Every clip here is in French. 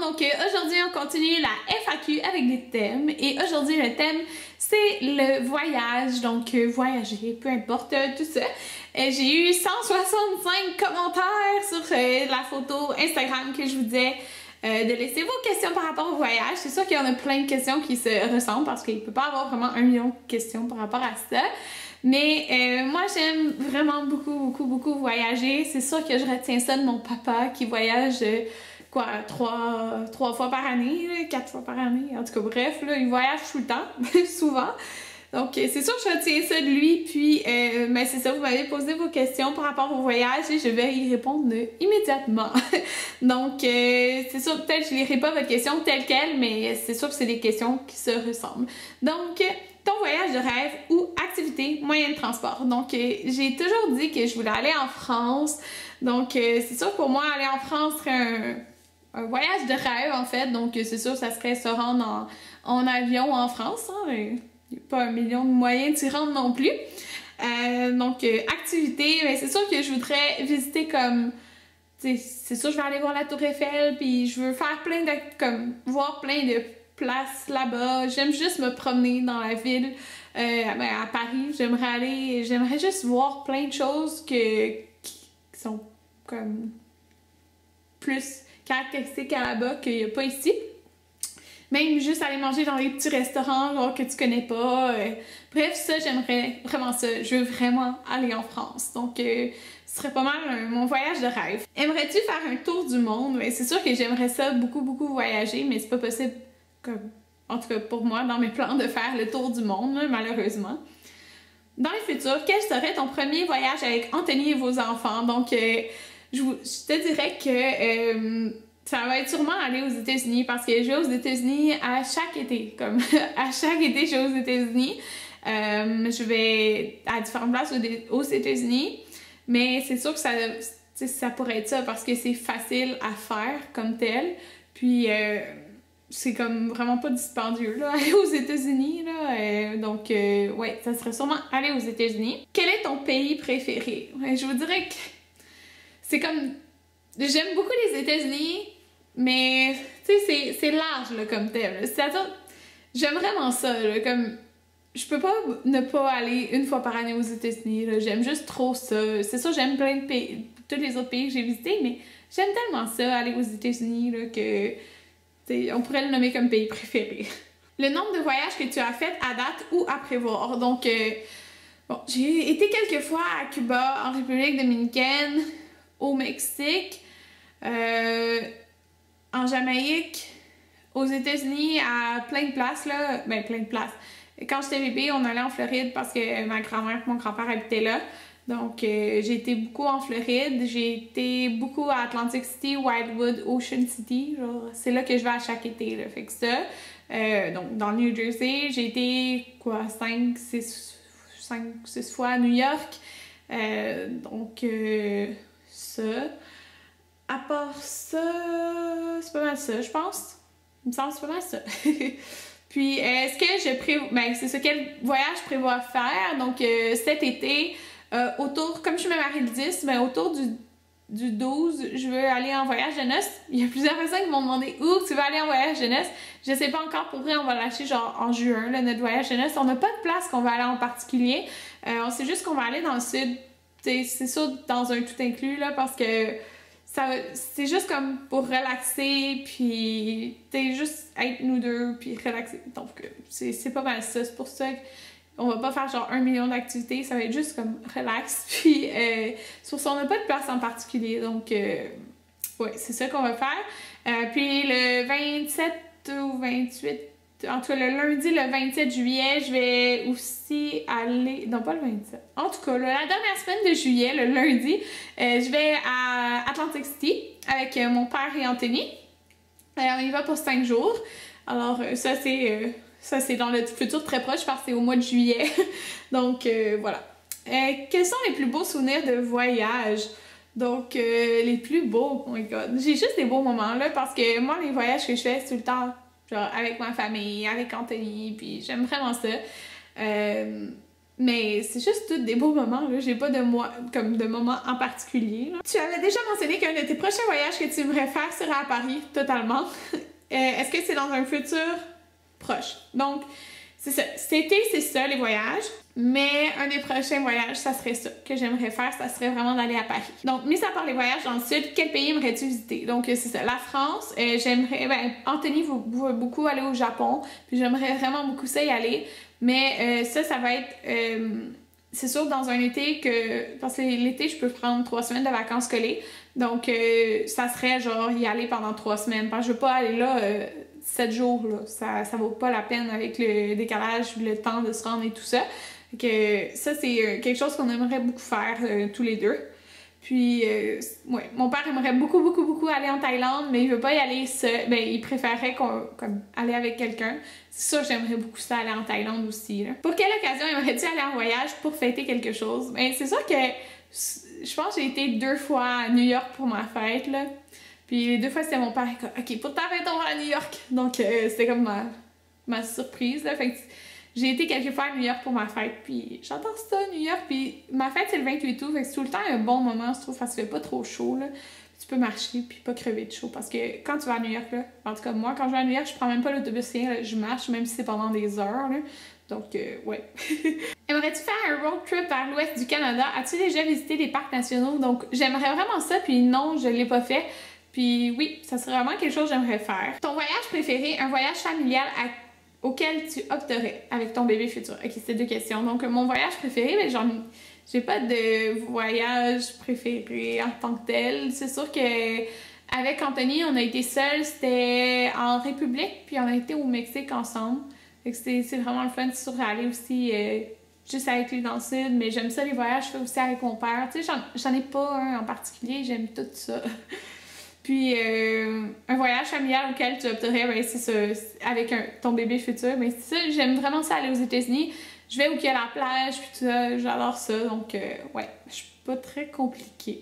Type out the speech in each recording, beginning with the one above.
donc aujourd'hui on continue la FAQ avec des thèmes et aujourd'hui le thème c'est le voyage, donc voyager, peu importe tout ça. J'ai eu 165 commentaires sur la photo Instagram que je vous disais de laisser vos questions par rapport au voyage. C'est sûr qu'il y en a plein de questions qui se ressemblent parce qu'il ne peut pas avoir vraiment 1 million de questions par rapport à ça. Mais moi j'aime vraiment beaucoup voyager. C'est sûr que je retiens ça de mon papa qui voyage trois fois par année, 4 fois par année, en tout cas bref, là, il voyage tout le temps, souvent. Donc c'est sûr que je retiens ça de lui, puis mais c'est ça, vous m'avez posé vos questions par rapport au voyage et je vais y répondre immédiatement. Donc c'est sûr, peut-être que je ne lirai pas votre question telle quelle, mais c'est sûr que c'est des questions qui se ressemblent. Donc ton voyage de rêve ou activité, moyen de transport. Donc j'ai toujours dit que je voulais aller en France, donc c'est sûr que pour moi aller en France serait un voyage de rêve en fait, donc c'est sûr ça serait se rendre en avion en France, hein, il n'y a pas 1 million de moyens de s'y rendre non plus. Donc activité, mais c'est sûr que je voudrais visiter comme, c'est sûr je vais aller voir la Tour Eiffel, puis je veux faire plein de, comme, voir plein de places là-bas, j'aime juste me promener dans la ville, à Paris, j'aimerais juste voir plein de choses qui sont comme plus caractéristiques à là-bas qu'il n'y a pas ici. Même juste aller manger dans les petits restaurants genre, que tu connais pas. Bref, ça, j'aimerais vraiment ça. Je veux vraiment aller en France. Donc, ce serait pas mal mon voyage de rêve. Aimerais-tu faire un tour du monde? C'est sûr que j'aimerais ça beaucoup voyager, mais c'est pas possible, comme, en tout cas pour moi, dans mes plans de faire le tour du monde, là, malheureusement. Dans le futur, quel serait ton premier voyage avec Anthony et vos enfants? Donc, je te dirais que ça va être sûrement aller aux États-Unis parce que je vais aux États-Unis à chaque été. Comme à chaque été, je vais aux États-Unis. Je vais à différentes places aux États-Unis. Mais c'est sûr que ça pourrait être ça parce que c'est facile à faire comme tel. Puis c'est comme vraiment pas dispendieux là, aller aux États-Unis. Donc ouais, ça serait sûrement aller aux États-Unis. Quel est ton pays préféré? Je vous dirais que c'est comme... J'aime beaucoup les États-Unis, mais tu sais, c'est large là, comme tel. C'est-à-dire, j'aime vraiment ça. Là, comme, je peux pas ne pas aller 1 fois par année aux États-Unis. J'aime juste trop ça. C'est sûr, j'aime plein de pays, tous les autres pays que j'ai visités, mais j'aime tellement ça, aller aux États-Unis, que on pourrait le nommer comme pays préféré. Le nombre de voyages que tu as fait à date ou à prévoir. Donc, bon, j'ai été quelques fois à Cuba, en République dominicaine, au Mexique, en Jamaïque, aux États-Unis, à plein de places, là. Ben, plein de places. Quand j'étais bébé, on allait en Floride parce que ma grand-mère et mon grand-père habitaient là. Donc, j'ai été beaucoup en Floride. J'ai été beaucoup à Atlantic City, Wildwood, Ocean City. C'est là que je vais à chaque été, là. Fait que ça. Donc, dans le New Jersey, j'ai été, 5-6 fois à New York. Donc, ça. À part ça, c'est pas mal ça, je pense. Il me semble que c'est pas mal ça. Puis, est-ce que je prévois... Ben, c'est ça, quel voyage je prévois faire? Donc, cet été, autour... Comme je suis mariée le 10, ben, autour du 12, je veux aller en voyage de noces. Il y a plusieurs personnes qui m'ont demandé où tu veux aller en voyage de noces. Je sais pas encore, pour vrai, on va lâcher genre en juin, là, notre voyage de noces. On n'a pas de place qu'on va aller en particulier. On sait juste qu'on va aller dans le sud. C'est sûr, dans un tout inclus, là, parce que c'est juste comme pour relaxer, puis juste être nous deux, puis relaxer. Donc, c'est pas mal ça. C'est pour ça qu'on va pas faire genre 1 million d'activités. Ça va être juste comme relax. Puis, sur ça, on n'a pas de place en particulier. Donc, ouais, c'est ça qu'on va faire. Puis, le 27 ou 28, en tout cas, le lundi, le 27 juillet, je vais aussi aller... Non, pas le 27. En tout cas, la dernière semaine de juillet, le lundi, je vais à Atlantic City avec mon père et Anthony. On y va pour 5 jours. Alors, ça, c'est dans le futur très proche parce que c'est au mois de juillet. Donc, voilà. Quels sont les plus beaux souvenirs de voyage? Donc, les plus beaux, oh my god. J'ai juste des beaux moments, là, parce que moi, les voyages que je fais, c'est tout le temps... genre avec ma famille, avec Anthony, puis j'aime vraiment ça. Mais c'est juste tous des beaux moments, là. J'ai pas de moi, comme de moments en particulier, là. Tu avais déjà mentionné qu'un de tes prochains voyages que tu aimerais faire serait à Paris, totalement. Est-ce que c'est dans un futur proche? Donc, c'est ça. Cet été, c'est ça, les voyages. Mais un des prochains voyages, ça serait ça que j'aimerais faire, ça serait vraiment d'aller à Paris. Donc, mis à part les voyages dans le sud, quel pays aimerais-tu visiter? Donc, c'est ça. La France, j'aimerais... Ben, Anthony veut beaucoup aller au Japon, puis j'aimerais vraiment beaucoup ça y aller. Mais ça va être... c'est sûr, dans un été que... Parce que l'été, je peux prendre 3 semaines de vacances scolaires. Donc, ça serait genre y aller pendant 3 semaines. Parce que je veux pas aller là 7 jours, là. Ça vaut pas la peine avec le décalage, le temps de se rendre et tout ça. Que ça, c'est quelque chose qu'on aimerait beaucoup faire tous les deux. Puis, ouais, mon père aimerait beaucoup aller en Thaïlande, mais il veut pas y aller seul. Ben, il préférerait comme aller avec quelqu'un. C'est sûr, j'aimerais beaucoup ça aller en Thaïlande aussi, là. Pour quelle occasion aimerais-tu aller en voyage pour fêter quelque chose? Ben, c'est sûr que je pense que j'ai été 2 fois à New York pour ma fête, là. Puis les 2 fois, c'était mon père qui a dit « Ok, pour ta fête, on va à New York! » Donc, c'était comme ma surprise, là. Fait que j'ai été quelques fois à New York pour ma fête, puis j'adore ça, New York. Puis ma fête, c'est le 28 août, fait que c'est tout le temps un bon moment, je trouve, parce qu'il fait pas trop chaud, là. Tu peux marcher, puis pas crever de chaud, parce que quand tu vas à New York, là, en tout cas, moi, quand je vais à New York, je prends même pas l'autobus, je marche, même si c'est pendant des heures, là. Donc, ouais. Aimerais-tu faire un road trip vers l'ouest du Canada? As-tu déjà visité des parcs nationaux? Donc, j'aimerais vraiment ça, puis non, je l'ai pas fait. Puis oui, ça serait vraiment quelque chose que j'aimerais faire. Ton voyage préféré, un voyage familial auquel tu opterais avec ton bébé futur? Ok, c'est 2 questions. Donc, mon voyage préféré, mais j'ai pas de voyage préféré en tant que tel. C'est sûr que avec Anthony, on a été seuls, c'était en République, puis on a été au Mexique ensemble. Fait que c'est vraiment le fun. C'est sûr d'aller aussi juste avec lui dans le sud, mais j'aime ça les voyages, je fais aussi avec mon père. Tu sais, j'en ai pas un en particulier, j'aime tout ça. Puis, un voyage familial auquel tu opterais, ben, c'est ça, avec ton bébé futur. Ben, c'est ça, j'aime vraiment ça aller aux États-Unis. Je vais où il y a la plage, puis tout ça, j'adore ça. Donc, ouais, je suis pas très compliquée.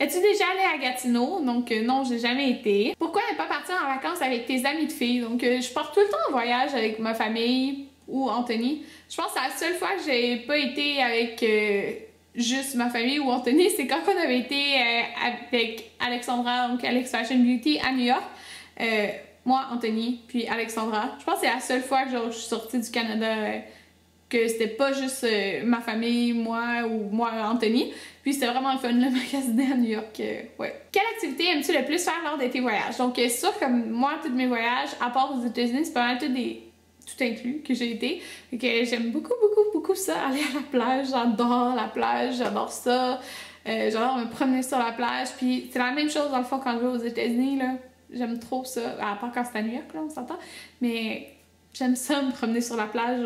Es-tu déjà allée à Gatineau? Donc, non, j'ai jamais été. Pourquoi ne pas partir en vacances avec tes amis de filles? Donc, je pars tout le temps en voyage avec ma famille ou Anthony. Je pense que la seule fois que j'ai pas été avec... juste ma famille ou Anthony, c'est quand on avait été avec Alexandra, donc Alex Fashion Beauty à New York. Moi, Anthony, puis Alexandra. Je pense que c'est la seule fois que genre, je suis sortie du Canada que c'était pas juste ma famille, moi ou moi, Anthony. Puis c'était vraiment le fun, le magasiner à New York. Ouais. Quelle activité aimes-tu le plus faire lors de tes voyages? Donc, c'est sûr, comme moi, tous mes voyages, à part aux États-Unis, c'est pas mal tout inclus que j'ai été. Fait que j'aime beaucoup ça, aller à la plage. J'adore la plage, j'adore ça. J'adore me promener sur la plage. Puis c'est la même chose dans le fond quand je vais aux États-Unis, là. J'aime trop ça. À part quand c'est à New York, là, on s'entend. Mais j'aime ça me promener sur la plage.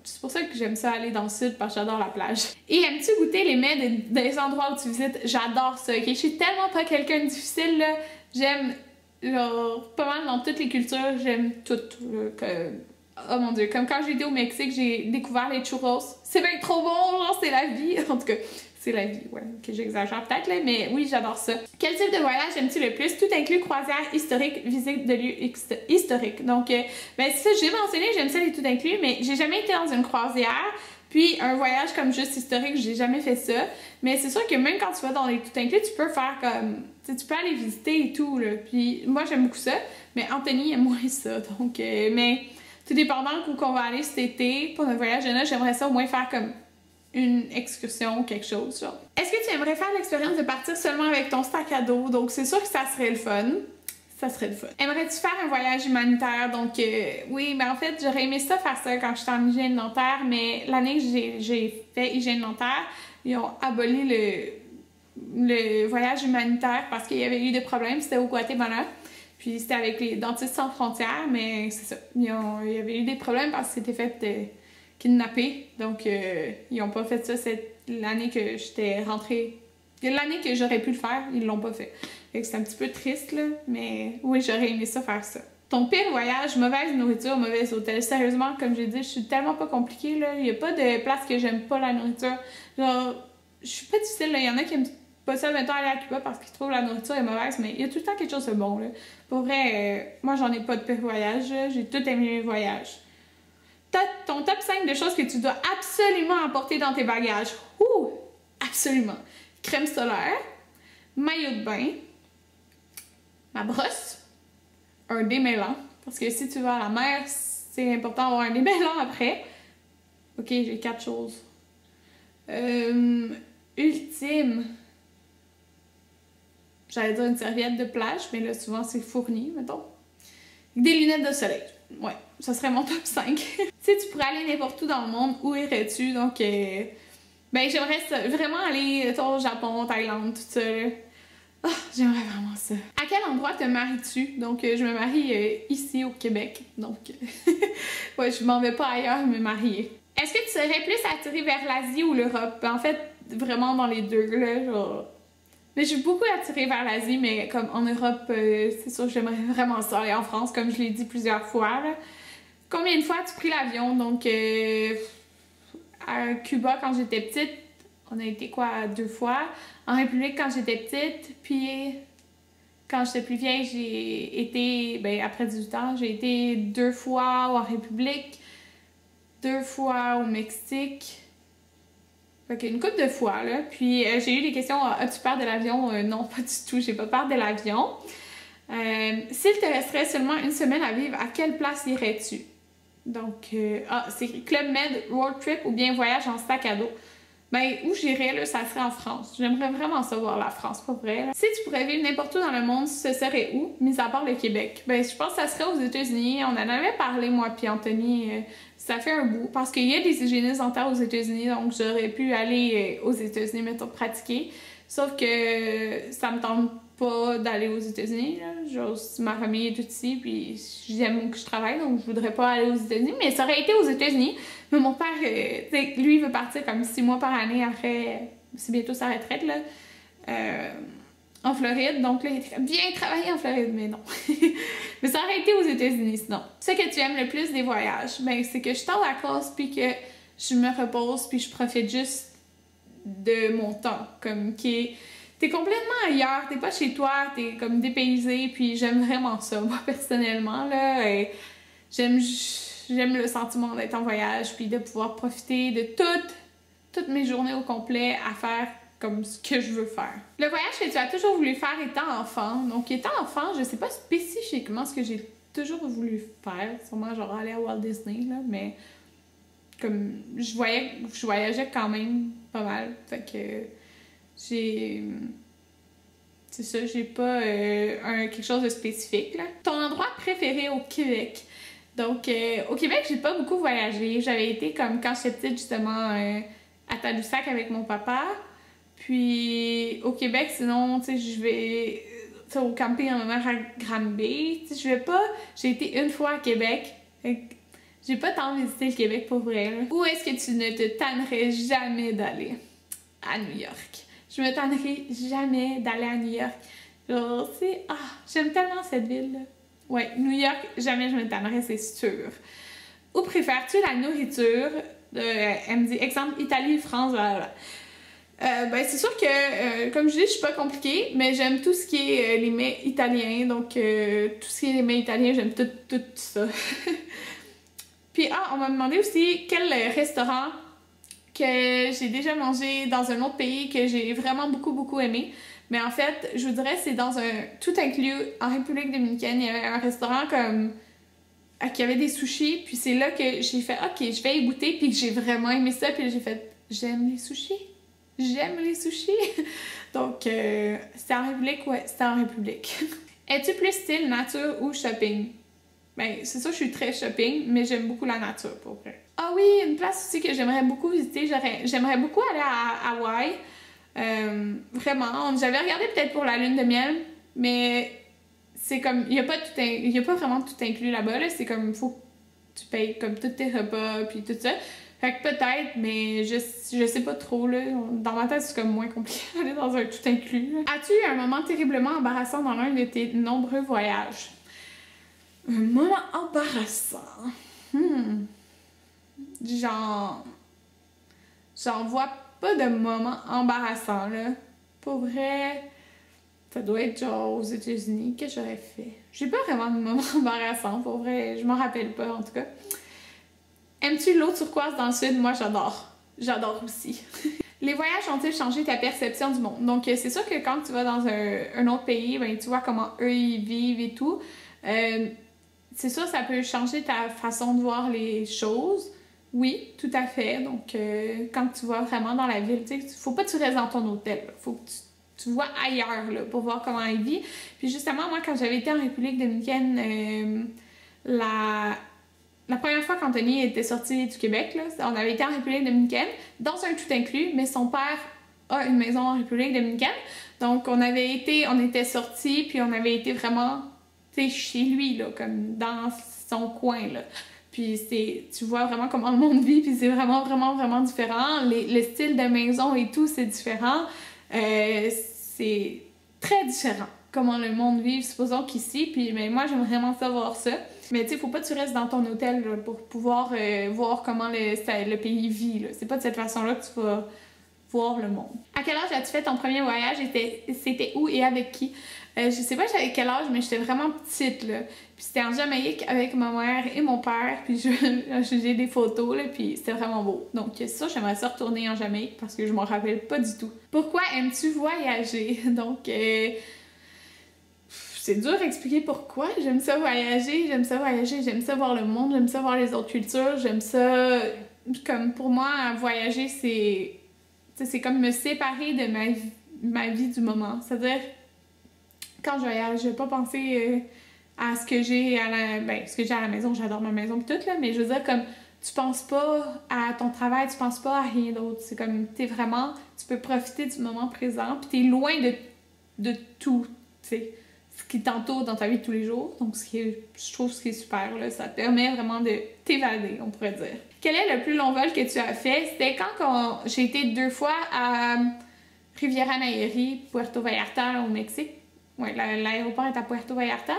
C'est pour ça que j'aime ça aller dans le sud, parce que j'adore la plage. Et aimes-tu goûter les mets des endroits où tu visites? J'adore ça. Okay? Je suis tellement pas quelqu'un de difficile, là. J'aime, genre, pas mal dans toutes les cultures, j'aime tout. Oh mon dieu, comme quand j'ai été au Mexique, j'ai découvert les churros. C'est bien trop bon, genre c'est la vie. En tout cas, c'est la vie, ouais, que j'exagère peut-être là, mais oui, j'adore ça. Quel type de voyage aimes-tu le plus? Tout inclut croisière historique, visite de lieux historiques. Donc, ben c'est ça, j'ai mentionné, j'aime ça les tout inclus, mais j'ai jamais été dans une croisière. Puis un voyage comme juste historique, j'ai jamais fait ça. Mais c'est sûr que même quand tu vas dans les tout inclus, tu peux faire comme... Tu peux aller visiter et tout, là. Puis moi, j'aime beaucoup ça, mais Anthony aime moins ça. Donc, mais tout dépendant où qu'on va aller cet été, pour notre voyage de noces, j'aimerais ça au moins faire comme une excursion ou quelque chose, genre. Est-ce que tu aimerais faire l'expérience de partir seulement avec ton sac à dos? Donc, c'est sûr que ça serait le fun. Ça serait le fun. Aimerais-tu faire un voyage humanitaire? Donc, oui, mais en fait, j'aurais aimé ça faire ça quand j'étais en hygiène dentaire, mais l'année que j'ai fait hygiène dentaire, ils ont aboli le voyage humanitaire parce qu'il y avait eu des problèmes. C'était au Guatemala. Puis c'était avec les dentistes sans frontières, mais c'est ça. Il y avait eu des problèmes parce que c'était fait kidnapper. Donc, ils n'ont pas fait ça l'année que j'étais rentrée. L'année que j'aurais pu le faire, ils l'ont pas fait. Fait que c'est un petit peu triste, là. Mais oui, j'aurais aimé ça faire ça. Ton pire voyage, mauvaise nourriture, mauvais hôtel. Sérieusement, comme j'ai dit, je suis tellement pas compliquée, là. Il n'y a pas de place que j'aime pas la nourriture. Genre, je suis pas difficile, là. Il y en a qui aiment pas ça, mettons, aller à Cuba parce qu'ils trouvent la nourriture est mauvaise, mais il y a tout le temps quelque chose de bon, là. Pour vrai, moi, j'en ai pas de pire voyage, là. J'ai tout aimé mes voyages. ton top 5 de choses que tu dois absolument apporter dans tes bagages. Ouh! Absolument. Crème solaire, maillot de bain, ma brosse, un démêlant, parce que si tu vas à la mer, c'est important d'avoir un démêlant après. Ok, j'ai 4 choses. Ultime. J'allais dire une serviette de plage, mais là, souvent, c'est fourni, mettons. Des lunettes de soleil. Ouais, ça serait mon top 5. Si tu pourrais aller n'importe où dans le monde, où irais-tu? Donc, ben, j'aimerais vraiment aller au Japon, Thaïlande, tout ça. Oh, j'aimerais vraiment ça. À quel endroit te maries-tu? Donc, je me marie ici, au Québec. Donc, ouais, je m'en vais pas ailleurs me marier. Est-ce que tu serais plus attirée vers l'Asie ou l'Europe? En fait, vraiment dans les deux, là, genre... Mais je suis beaucoup attirée vers l'Asie, mais comme en Europe, c'est sûr que j'aimerais vraiment ça aller en France, comme je l'ai dit plusieurs fois, là. Combien de fois as-tu pris l'avion? Donc, à Cuba, quand j'étais petite, on a été quoi, 2 fois. En République, quand j'étais petite, puis quand j'étais plus vieille, j'ai été, ben après 18 ans, j'ai été 2 fois en République, 2 fois au Mexique. Fait qu'une couple de fois, là. Puis j'ai eu des questions, as-tu peur de l'avion? Non, pas du tout, j'ai pas peur de l'avion. S'il te resterait seulement une semaine à vivre, à quelle place irais-tu? Donc, c'est Club Med, road trip ou bien voyage en sac à dos. Ben, où j'irais, là, ça serait en France. J'aimerais vraiment savoir la France, pas vrai, là. Si tu pourrais vivre n'importe où dans le monde, ce serait où, mis à part le Québec? Ben, je pense que ça serait aux États-Unis. On en avait parlé, moi puis Anthony, ça fait un bout. Parce qu'il y a des hygiénistes dentaires aux États-Unis, donc j'aurais pu aller aux États-Unis, mettons, pratiquer. Sauf que ça me tente pas d'aller aux États-Unis, là. Genre, ma famille est toute ici, puis j'aime où je travaille, donc je voudrais pas aller aux États-Unis. Mais ça aurait été aux États-Unis. Mais mon père, lui, il veut partir comme 6 mois par année après, c'est bientôt sa retraite, là, en Floride. Donc là, il était comme, viens travailler en Floride, mais non. Mais ça aurait été aux États-Unis, sinon. Ce que tu aimes le plus des voyages, ben, c'est que je suis en vacances, puis que je me repose, puis je profite juste de mon temps, comme qui est... T'es complètement ailleurs, t'es pas chez toi, t'es comme dépaysé, puis j'aime vraiment ça, moi, personnellement, là. J'aime le sentiment d'être en voyage, puis de pouvoir profiter de toutes mes journées au complet à faire comme ce que je veux faire. Le voyage que tu as toujours voulu faire étant enfant, donc étant enfant, je sais pas spécifiquement ce que j'ai toujours voulu faire, sûrement genre aller à Walt Disney, là, mais comme je voyageais quand même pas mal, fait que c'est ça, j'ai pas quelque chose de spécifique, là. Ton endroit préféré au Québec? Donc, au Québec, j'ai pas beaucoup voyagé. J'avais été comme quand j'étais petite, justement, à Tadoussac avec mon papa. Puis, au Québec, sinon, tu sais, je vais au camping à ma mère à Granby. Tu sais, je vais pas... J'ai été une fois à Québec. J'ai pas tant visité le Québec pour vrai, là. Où est-ce que tu ne te tannerais jamais d'aller? À New York. Je me tannerai jamais d'aller à New York. Genre, c'est... Ah, j'aime tellement cette ville, là. Ouais, New York, jamais je me tannerai, c'est sûr. Où préfères-tu la nourriture? Elle me dit, exemple, Italie, France, voilà. Ben, c'est sûr que, comme je dis, je suis pas compliquée, mais j'aime tout ce qui est les mets italiens. Donc, tout ce qui est les mets italiens, j'aime tout ça. Puis, on m'a demandé aussi quel restaurant que j'ai déjà mangé dans un autre pays que j'ai vraiment beaucoup aimé. Mais en fait, je vous dirais, c'est dans un tout inclus en République dominicaine. Il y avait un restaurant comme qui avait des sushis. Puis c'est là que j'ai fait, ok, je vais y goûter. Puis que j'ai vraiment aimé ça. Puis j'ai fait, j'aime les sushis. J'aime les sushis. Donc, c'était en République? Ouais, c'était en République. Es-tu plus style nature ou shopping? Ben, c'est ça, je suis très shopping, mais j'aime beaucoup la nature, pour vrai. Ah oui, une place aussi que j'aimerais beaucoup visiter. J'aimerais beaucoup aller à Hawaï. Vraiment, j'avais regardé peut-être pour la lune de miel, mais c'est comme, il y a pas vraiment tout inclus là-bas, là. C'est comme, il faut que tu payes comme tous tes repas, puis tout ça. Fait que peut-être, mais je sais pas trop, là. Dans ma tête, c'est comme moins compliqué d'aller dans un tout inclus. As-tu eu un moment terriblement embarrassant dans l'un de tes nombreux voyages? Un moment embarrassant? J'en vois pas de moment embarrassant, là. Pour vrai, ça doit être genre aux États-Unis que j'aurais fait. J'ai pas vraiment de moment embarrassant, pour vrai. Je m'en rappelle pas, en tout cas. Aimes-tu l'eau turquoise dans le sud? Moi, j'adore. J'adore aussi. Les voyages ont-ils changé ta perception du monde? Donc, c'est sûr que quand tu vas dans un autre pays, ben, tu vois comment eux, ils vivent et tout. C'est sûr, ça peut changer ta façon de voir les choses. Oui, tout à fait. Donc, quand tu vas vraiment dans la ville, tu sais, faut pas que tu restes dans ton hôtel. Faut que tu vois ailleurs là, pour voir comment ils vivent. Puis justement, moi, quand j'avais été en République dominicaine, la première fois qu'Anthony était sorti du Québec, là, on avait été en République dominicaine, dans un tout inclus, mais son père a une maison en République dominicaine. Donc, on était sortis, puis on avait été vraiment, tu sais, chez lui, là, comme dans son coin, là. Puis tu vois vraiment comment le monde vit, puis c'est vraiment, vraiment, vraiment différent. Le style de maison et tout, c'est différent. C'est très différent comment le monde vit, supposons qu'ici. Puis mais moi, j'aime vraiment savoir ça. Mais tu sais, faut pas que tu restes dans ton hôtel là, pour pouvoir voir comment le pays vit. C'est pas de cette façon-là que tu vas voir le monde. À quel âge as-tu fait ton premier voyage? C'était où et avec qui? Je sais pas j'avais quel âge, mais j'étais vraiment petite, là. Puis c'était en Jamaïque avec ma mère et mon père, puis j'ai des photos, là, puis c'était vraiment beau. Donc c'est ça, j'aimerais ça retourner en Jamaïque parce que je m'en rappelle pas du tout. Pourquoi aimes-tu voyager? Donc, c'est dur d'expliquer pourquoi. J'aime ça voyager, j'aime ça voir le monde, j'aime ça voir les autres cultures, j'aime ça... Comme pour moi, voyager, c'est comme me séparer de ma vie du moment. C'est-à-dire... Quand je voyage, je vais pas penser à ce que j'ai à la maison, j'adore ma maison pis tout, là, mais je veux dire, comme, tu penses pas à ton travail, tu penses pas à rien d'autre. C'est comme, tu peux profiter du moment présent, pis t'es loin de tout, tu sais, ce qui t'entoure dans ta vie de tous les jours. Donc, je trouve ce qui est super, là, ça te permet vraiment de t'évader, on pourrait dire. Quel est le plus long vol que tu as fait? C'était quand j'ai été 2 fois à Riviera Nayarit, Puerto Vallarta, au Mexique. Ouais, l'aéroport est à Puerto Vallarta.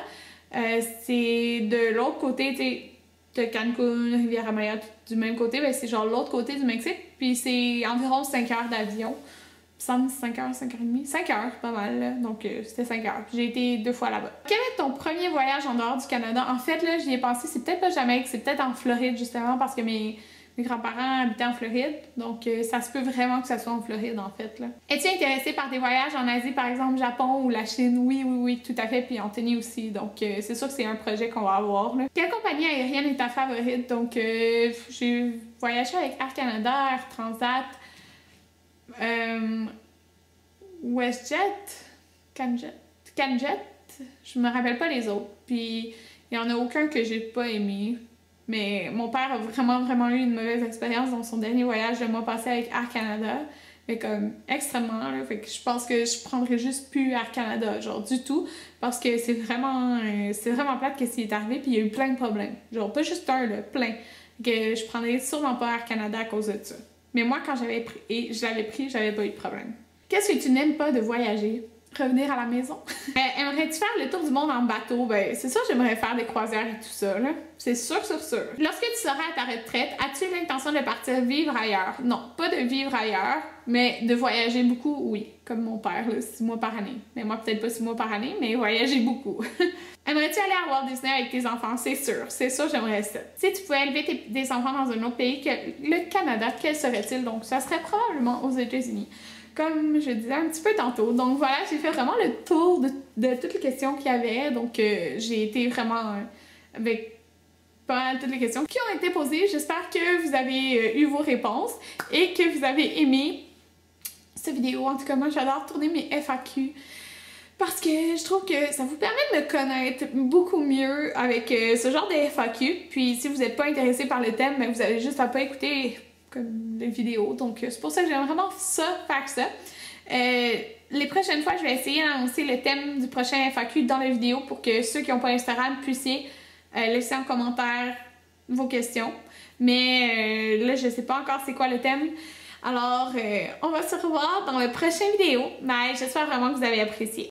C'est de l'autre côté, tu sais, de Cancun, Riviera Maya, du même côté, ben c'est genre l'autre côté du Mexique. Puis c'est environ 5 heures d'avion. Il me semble 5 heures, 5 heures et demie. 5 heures, pas mal, là. Donc c'était 5 heures. J'ai été 2 fois là-bas. Quel est ton premier voyage en dehors du Canada? En fait, là, j'y ai pensé, c'est peut-être pas Jamaïque, c'est peut-être en Floride, justement, parce que mes grands-parents habitaient en Floride, donc ça se peut vraiment que ça soit en Floride, en fait, là. Es-tu intéressée par des voyages en Asie, par exemple, Japon ou la Chine? Oui, tout à fait, puis Anthony aussi, donc c'est sûr que c'est un projet qu'on va avoir, là. Quelle compagnie aérienne est ta favorite? Donc, j'ai voyagé avec Air Canada, Air Transat, WestJet, CanJet, je me rappelle pas les autres, puis il y en a aucun que j'ai pas aimé. Mais mon père a vraiment eu une mauvaise expérience dans son dernier voyage le mois passé avec Air Canada. Fait comme extrêmement, là. Fait que je pense que je prendrais juste plus Air Canada, genre du tout. Parce que c'est vraiment plate qu'est-ce qui est arrivé, puis il y a eu plein de problèmes. Genre pas juste un, là, plein. Que je prendrais sûrement pas Air Canada à cause de ça. Mais moi, quand je l'avais pris, j'avais pas eu de problème. Qu'est-ce que tu n'aimes pas de voyager? Revenir à la maison. Aimerais-tu faire le tour du monde en bateau? Ben, c'est sûr, j'aimerais faire des croisières et tout ça, là. C'est sûr. Lorsque tu seras à ta retraite, as-tu l'intention de partir vivre ailleurs? Non, pas de vivre ailleurs, mais de voyager beaucoup, oui. Comme mon père, là, 6 mois par année. Mais moi, peut-être pas 6 mois par année, mais voyager beaucoup. Aimerais-tu aller à Walt Disney avec tes enfants? C'est sûr, j'aimerais ça. Si tu pouvais élever des enfants dans un autre pays que le Canada, quel serait-il? Donc, ça serait probablement aux États-Unis. Comme je disais un petit peu tantôt. Donc voilà, j'ai fait vraiment le tour de toutes les questions qu'il y avait. Donc j'ai été vraiment avec pas mal toutes les questions qui ont été posées. J'espère que vous avez eu vos réponses et que vous avez aimé cette vidéo. En tout cas, moi j'adore tourner mes FAQ parce que je trouve que ça vous permet de me connaître beaucoup mieux avec ce genre de FAQ. Puis si vous n'êtes pas intéressé par le thème, vous avez juste à pas écouter comme les vidéos, donc c'est pour ça que j'aime vraiment faire ça. Les prochaines fois, je vais essayer d'annoncer le thème du prochain FAQ dans la vidéo pour que ceux qui n'ont pas Instagram puissiez laisser en commentaire vos questions. Mais là, je sais pas encore c'est quoi le thème. Alors, on va se revoir dans la prochaine vidéo. Mais j'espère vraiment que vous avez apprécié.